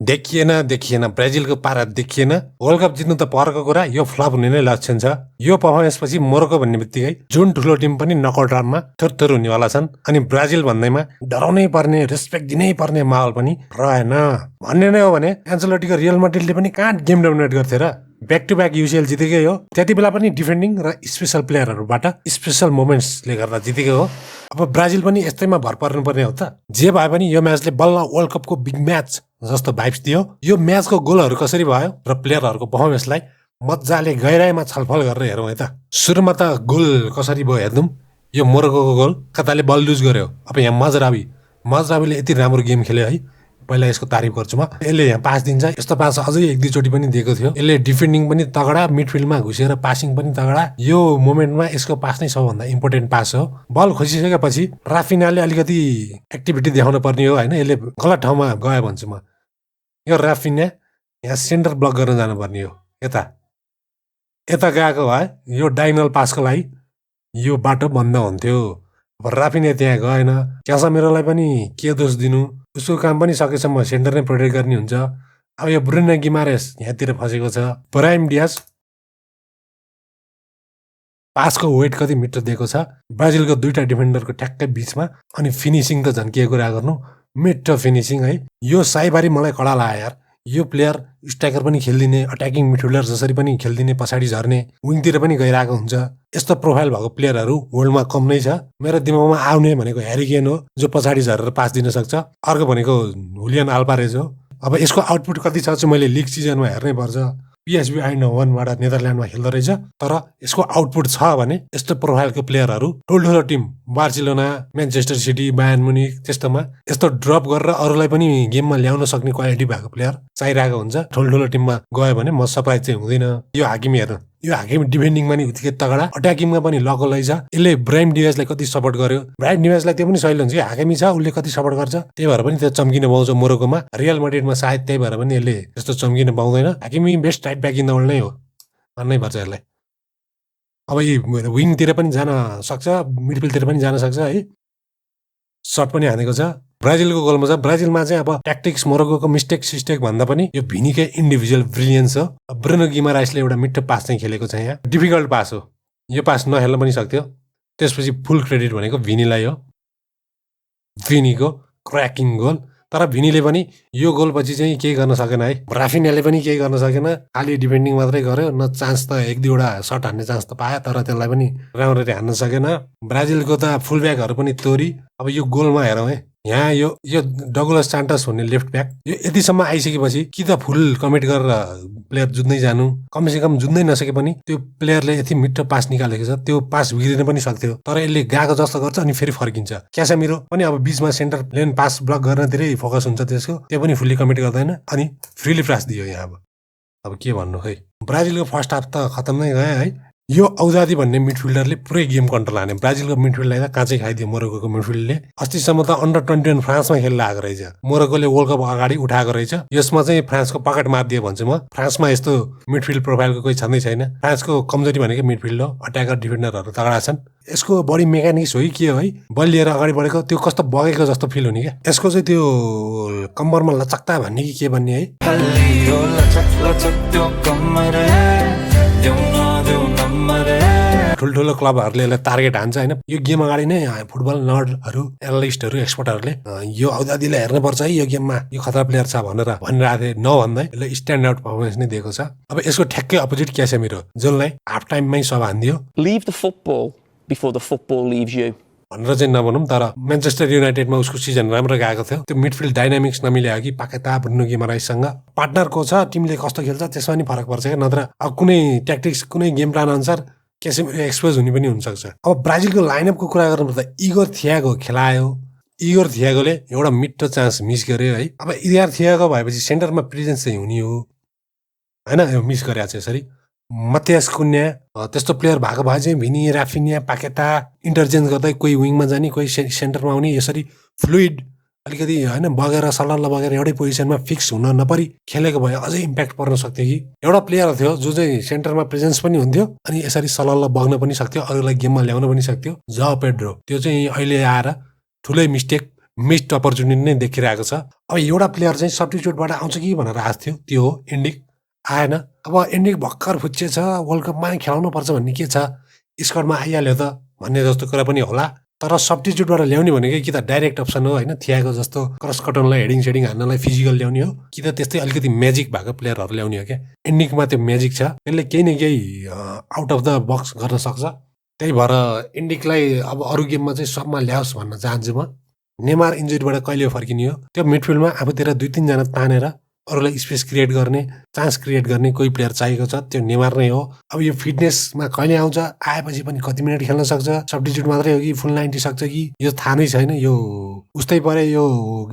देखिएन ब्राजिलको पारा देखिएन। वर्ल्ड कप जित्नु त परको कुरा, यो फ्लप हुने नै लक्षण छ। यो पर्फर्मेन्सपछि मोरोक्को भन्ने बित्तिकै जुन ठुलो टिम पनि नकआउट राउन्डमा थोर हुनेवाला छन्। अनि ब्राजिल भन्दैमा डराउनै पर्ने, रेस्पेक्ट दिनै पर्ने माहौल पनि रहेन भन्ने नै हो भने एन्चेलोटीको रियल माड्रिडले पनि कहाँ गेम डोमिनेट गर्थे र? ब्याक टु ब्याक युसिएल जितेकै हो। त्यति बेला पनि डिफेन्डिङ र स्पेसल प्लेयरहरूबाट स्पेसल मोमेन्ट्सले गर्दा जितेकै हो। अब ब्राजिल पनि यस्तैमा भर पर्नुपर्ने हो त? जे भए पनि यो म्याचले बल्ल वर्ल्ड कपको बिग म्याच जस्तो भाइब्स दियो। यो म्याचको गोलहरू कसरी भयो र प्लेयरहरूको पर्फर्मेन्सलाई मजाले गहिराइमा छलफल गरेर हेरौँ है त। सुरुमा त गोल कसरी भयो हेर्दौँ। यो मोरोक्कोको गोल कताले बल लुज गर्यो। अब यहाँ मजराबीले यति राम्रो गेम खेल्यो है, पहिला यसको तारिफ गर्छु म। यसले यहाँ पास दिन्छ, यस्तो पास अझै एक दुईचोटि पनि दिएको थियो। यसले डिफेन्डिङ पनि तगडा, मिडफिल्डमा घुसेर पासिङ पनि तगडा। यो मोमेन्टमा यसको पास नै सबभन्दा इम्पोर्टेन्ट पास हो। बल खोसिसकेपछि राफिनाले अलिकति एक्टिभिटी देखाउन पर्ने हो होइन। यसले गलत ठाउँमा गयो भन्छु म। यो राफिना यहाँ सेन्टर ब्लक गर्न जानुपर्ने हो। यता गएको भए यो डाइनल पासको लागि यो बाटो बन्द हुन्थ्यो। अब राफिना त्यहाँ गएन। क्यासामेरोलाई पनि के दोष दिनु, उसको काम पनि सकेसम्म सेन्टर नै प्रोटेक्ट गर्ने हुन्छ। अब यो ब्रुनो गिमारेस यहाँतिर फसेको छ। ब्राहिम डियाज पासको वेट कति मिटर दिएको छ ब्राजिलको दुईटा डिफेन्डरको ठ्याक्कै बिचमा। अनि फिनिसिङ त झन् के कुरा गर्नु, मिठो फिनिसिङ है। यो साइबारी मलाई कडा लाग्यो यार। यो प्लेयर स्ट्राइकर पनि खेलिदिने, अट्याकिङ मिडफिल्डर जसरी पनि खेलिदिने, पछाडि झर्ने, विङतिर पनि गइरहेको हुन्छ। यस्तो प्रोफाइल भएको प्लेयरहरू वर्ल्डमा कम नै छ। मेरो दिमागमा आउने भनेको ह्यारी केन हो, जो पछाडि झरेर पास दिन सक्छ। अर्को भनेको हुलियन अल्भारेज हो। अब यसको आउटपुट कति छ चाहिँ मैले लिग सिजनमा हेर्नै पर्छ। पिएसभी आइन्डहोभनबाट नेदरल्यान्डमा खेल्दो रहेछ। तर यसको आउटपुट छ भने यस्तो प्रोफाइलको प्लेयरहरू ठुल्ठुलो team Barcelona, Manchester City, Bayern Munich त्यस्तोमा यस्तो ड्रप गरेर अरूलाई पनि गेममा ल्याउन सक्ने क्वालिटी भएको प्लेयर चाहिरहेको हुन्छ। ठुल्ठुलो टिममा गयो भने म सरप्राइज चाहिँ हुँदैन। यो हाकिमी हेर्नु, यो हाकिमी डिफेन्डिङमा नि उत्तिकै तगडा, अट्याकिङमा पनि लकलै छ। यसले ब्राहिम डियाजलाई कति सपोर्ट गर्यो। ब्राहिम डियाजलाई त्यो पनि सहिलो हुन्छ कि हाकिमी छ, उसले कति सपोर्ट गर्छ। त्यही भएर पनि त्यो चम्किन पाउँछ मोरोक्कोमा। रियल माड्रिडमा सायद त्यही भएर पनि यसले त्यस्तो चम्किन पाउँदैन। Hakimi best right back in the world नै हो भन्नै पर्छ यसलाई। अब यी विङतिर पनि जान सक्छ, मिडफिल्डतिर पनि जान सक्छ है। सर्ट पनि हानेको छ। ब्राजिलको गोलमा छ। ब्राजिलमा चाहिँ अब ट्याक्टिक्स मोरोक्कोको मिस्टेक भन्दा पनि यो भिनीकै इन्डिभिजुअल ब्रिलियन्स हो। ब्रुनो गिमाराइसले एउटा मिठो पास चाहिँ खेलेको छ। यहाँ डिफिकल्ट पास हो, यो पास नखेल्न पनि सक्थ्यो। त्यसपछि फुल क्रेडिट भनेको भिनीलाई हो। भिनीको क्रैकिङ गोल। तर भिनीले पनि यो गोलपछि चाहिँ केही गर्न सकेन है। राफिनाले पनि केही गर्न सकेन, खालि डिफेन्डिङ मात्रै गर्यो। न चान्स त एक दुईवटा सर्ट हान्ने चान्स त पायो, तर त्यसलाई पनि राम्ररी हान्न सकेन। ब्राजिलको त फुलब्याकहरू पनि तोरी। अब यो गोलमा हेरौँ है, यहाँ यो डगलस सान्टोस भन्ने लेफ्ट ब्याक यो यतिसम्म आइसकेपछि कि त फुल कमिट गरेर प्लेयर जुत्दै जानु, कमसेकम जुत्दै नसके पनि त्यो प्लेयरले यति मिठो पास निकालेको छ, त्यो पास बिग्रिन पनि सक्थ्यो। तर यसले गएको जस्तो गर्छ अनि फेरि फर्किन्छ। क्यासामिरो पनि अब बिचमा सेन्टर लेन पास ब्लक गर्नतिरै फोकस हुन्छ त्यसको, त्यो पनि फुल्ली कमिट गर्दैन अनि फ्रीली पास दियो यहाँ। अब के भन्नु खै। ब्राजिलको फर्स्ट हाफ त खतम नै गयो है। यो औजादी भन्ने मिडफिल्डरले पुरै गेम कन्ट्रोल हाने। ब्राजिलको मिडफिल्डलाई त काँचै खाइदियो मोरोक्कोको मिडफिल्डले। अस्तिसम्म त अन्डर 21 फ्रान्समा खेल्न आएको रहेछ। मोरोक्कोले वर्ल्ड कप अगाडि उठाएको रहेछ। यसमा चाहिँ फ्रान्सको पकेट मारिदियो भन्छु म। फ्रान्समा यस्तो मिडफिल्ड प्रोफाइलको कोही छँदै छैन। फ्रान्सको कमजोरी भनेको मिडफिल्ड हो। अट्याकर डिफेन्डरहरू तगडा छन्। यसको बडी मेकानिक्स हो कि हो है, बल लिएर अगाडि बढेको त्यो कस्तो बगेको जस्तो फिल हुने क्या। यसको चाहिँ त्यो कम्मरमा लचक्ता भन्ने कि के भन्ने है। ठुल्ठुलो क्लबहरूले यसलाई टार्गेट हान्छ होइन। यो गेम अगाडि नै फुटबल नर्डहरू, एनालिस्टहरू, एक्सपर्टहरूले यो औजादीलाई हेर्नुपर्छ है, यो गेममा यो खतरा प्लेयर छ भनेर भनिरहेको थिए। नभन्दै यसले स्ट्यान्ड आउट पर्फर्मेन्स नै दिएको छ। अब यसको ठ्याक्कै अपोजिट क्यासेमिरो, जसलाई हाफ टाइममै सब हानिदियो। Leave the football before the football leaves you भनेर चाहिँ नभनौँ, तर म्यान्चेस्टर युनाइटेडमा उसको सिजन राम्रो गएको थियो। त्यो मिडफिल्ड डाइनामिक्स नमिले कि पाकेता ब्रुनो गिमाराइससँग पार्टनर को छ, टिमले कस्तो खेल्छ त्यसमा नि फरक पर्छ क्या। नत्र अब कुनै ट्याक्टिक्स, कुनै गेम प्लान अनुसार क्यासेमिरो एक्सपोज हुने पनि हुनसक्छ। अब ब्राजिलको लाइनअपको कुरा गर्नुपर्दा इगोर थियागो खेलायो। इगोर थियागोले एउटा मिठो चान्स मिस गर्यो है। अब इगोर थियागो भएपछि सेन्टरमा प्रेजेन्स चाहिँ हुने हो होइन, यो मिस गरेको छ यसरी। मतियास कुन्या त्यस्तो प्लेयर भएको भए चाहिँ भिनी, राफिनिया, पाकेता इन्टरचेन्ज गर्दै कोही विङमा जाने, कोही सेन्टरमा आउने, यसरी फ्लुइड अलिकति होइन बगेर सल्ल बगेर एउटै पोजिसनमा फिक्स हुन नपरी खेलेको भए अझै इम्प्याक्ट पर्न सक्थ्यो कि। एउटा प्लेयर थियो जो चाहिँ सेन्टरमा प्रेजेन्स पनि हुन्थ्यो अनि यसरी सल्ल बग्न पनि सक्थ्यो, अरूलाई गेममा ल्याउन पनि सक्थ्यो। जाओ पेड्रो त्यो चाहिँ अहिले आएर ठुलै मिस्टेक मिस्ड अपर्च्युनिटी नै देखिरहेको छ। अब एउटा प्लेयर चाहिँ सब्स्टिट्युटबाट आउँछ कि भनेर आएको थियो, त्यो हो इन्डिक, आएन। अब इन्डिक भर्खर फुच्चे छ, वर्ल्ड कपमा खेलाउनु पर्छ भन्ने के छ, स्क्वाडमा आइहाल्यो त भन्ने जस्तो कुरा पनि होला। तर सब्स्टिट्युटबाट ल्याउने भनेको कि त डाइरेक्ट अप्सन हो होइन, थियाको जस्तो क्रस कटनलाई हेडिङ सेडिङ हान्नलाई फिजिकल ल्याउने हो, कि त त्यस्तै अलिकति म्याजिक भएको प्लेयरहरू ल्याउने हो क्या। इन्डिकमा त्यो म्याजिक छ, त्यसले केही न केही आउट अफ द बक्स गर्न सक्छ। त्यही भएर इन्डिकलाई अब अरू गेममा चाहिँ सबमा ल्याओस् भन्न चाहन्छु म। नेमार इन्जुरीबाट कहिले फर्किने हो, त्यो मिडफिल्डमा आफूतिर 2-3 जना तानेर अरूलाई स्पेस क्रिएट गर्ने, चान्स क्रिएट गर्ने कोही प्लेयर चाहिएको छ, त्यो नेमार नै हो। अब यो फिटनेसमा कहिले आउँछ, आएपछि पनि कति मिनट खेल्न सक्छ, सब्स्टिट्युट मात्रै हो कि फुल 90 सक्छ कि यो थाहा नै छैन। यो उस्तै परे यो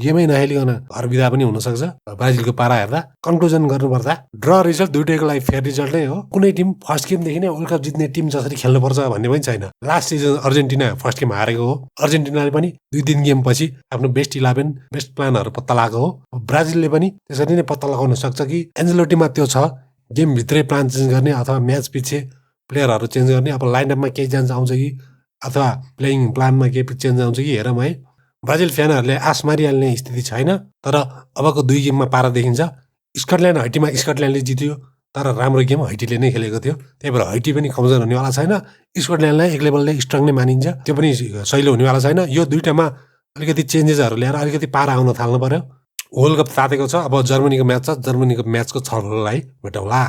गेमै नखेलिकन घर बिदा पनि हुनसक्छ ब्राजिलको पारा हेर्दा। कन्क्लुजन गर्नुपर्दा ड्र रिजल्ट दुइटैको लागि फेयर रिजल्ट नै हो। कुनै टिम फर्स्ट गेमदेखि नै वर्ल्ड कप जित्ने टिम जसरी खेल्नुपर्छ भन्ने पनि छैन। Last season Argentina first game हारेको हो, अर्जेन्टिनाले पनि 2-3 गेम पछि आफ्नो बेस्ट 11 बेस्ट प्लानहरू पत्ता लगाएको हो। ब्राजिलले पनि त्यसरी नै पत्ता लगाउन सक्छ कि एन्जेलोटीमा त्यो छ, गेमभित्रै प्लान चेन्ज गर्ने अथवा म्याच पछि प्लेयरहरू चेन्ज गर्ने। अब लाइनअपमा केही चेन्ज आउँछ कि अथवा प्लेइङ प्लानमा केही चेन्ज आउँछ कि हेरौँ है। ब्राजिल फ्यानहरूले आश मारिहाल्ने स्थिति छैन, तर अबको 2 गेममा पारा देखिन्छ। स्कटल्यान्ड हैटीमा स्कटल्यान्डले जित्यो, तर राम्रो गेम हैटीले नै खेलेको थियो, त्यही भएर हैटी पनि कमजोर हुनेवाला छैन। स्कटल्यान्डलाई एक लेभलले स्ट्रङ नै मानिन्छ, त्यो पनि सहिलो हुनेवाला छैन। यो दुइटामा अलिकति चेन्जेसहरू ल्याएर अलिकति पारा आउन थाल्नु पर्यो। वर्ल्ड कप तातेको छ, अब जर्मनीको म्याच छ, जर्मनीको म्याचको छलफललाई भेटौँला।